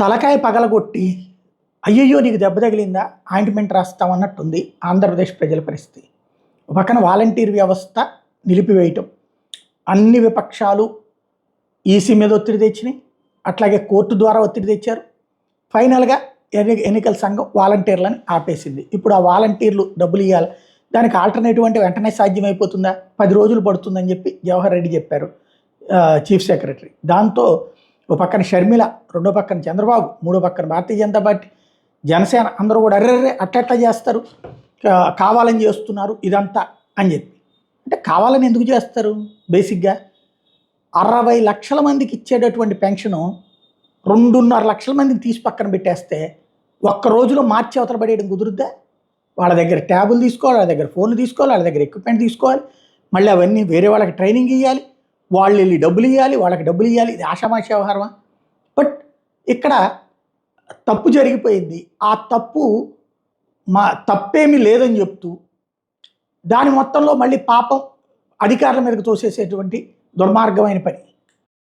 తలకాయ పగలగొట్టి అయ్యయ్యో నీకు దెబ్బ తగిలిందా ఆయింట్మెంట్ రాస్తామన్నట్టుంది ఆంధ్రప్రదేశ్ ప్రజల పరిస్థితి. ఒక పక్కన వాలంటీర్ వ్యవస్థ నిలిపివేయటం, అన్ని విపక్షాలు ఈసీ మీద ఒత్తిడి తెచ్చినాయి, అట్లాగే కోర్టు ద్వారా ఒత్తిడి తెచ్చారు. ఫైనల్గా ఎన్నికల సంఘం వాలంటీర్లను ఆపేసింది. ఇప్పుడు ఆ వాలంటీర్లు డబ్బులు ఇవ్వాలి, దానికి ఆల్టర్నేటివ్ అంటే వెంటనే సాధ్యమైపోతుందా, 10 రోజులు పడుతుందని చెప్పి జవహర్ రెడ్డి చెప్పారు చీఫ్ సెక్రటరీ. దాంతో ఒక పక్కన షర్మిల, రెండో పక్కన చంద్రబాబు, మూడో పక్కన భారతీయ జనతా పార్టీ, జనసేన అందరూ కూడా అర్రెర్రే అట్టెట్లా చేస్తారు, కావాలని చేస్తున్నారు ఇదంతా అని చెప్పి. అంటే కావాలని ఎందుకు చేస్తారు? బేసిక్గా 60 లక్షల మందికి ఇచ్చేటటువంటి పెన్షను 2.5 లక్షల మందికి తీసి పక్కన పెట్టేస్తే ఒక్క రోజులో మార్చి అవతల పడేయడం కుదురుద్దా? వాళ్ళ దగ్గర ట్యాబులు తీసుకోవాలి, వాళ్ళ దగ్గర ఫోన్లు తీసుకోవాలి, వాళ్ళ దగ్గర ఎక్విప్మెంట్ తీసుకోవాలి, మళ్ళీ అవన్నీ వేరే వాళ్ళకి ట్రైనింగ్ ఇవ్వాలి, వాళ్ళు వెళ్ళి డబ్బులు ఇవ్వాలి, వాళ్ళకి డబ్బులు ఇవ్వాలి. ఇది ఆషామాషి వ్యవహారమా? బట్ ఇక్కడ తప్పు జరిగిపోయింది. ఆ తప్పేమీ లేదని చెప్తూ దాని మొత్తంలో మళ్ళీ పాపం అధికారుల మీదకు తోసేసేటువంటి దుర్మార్గమైన పని.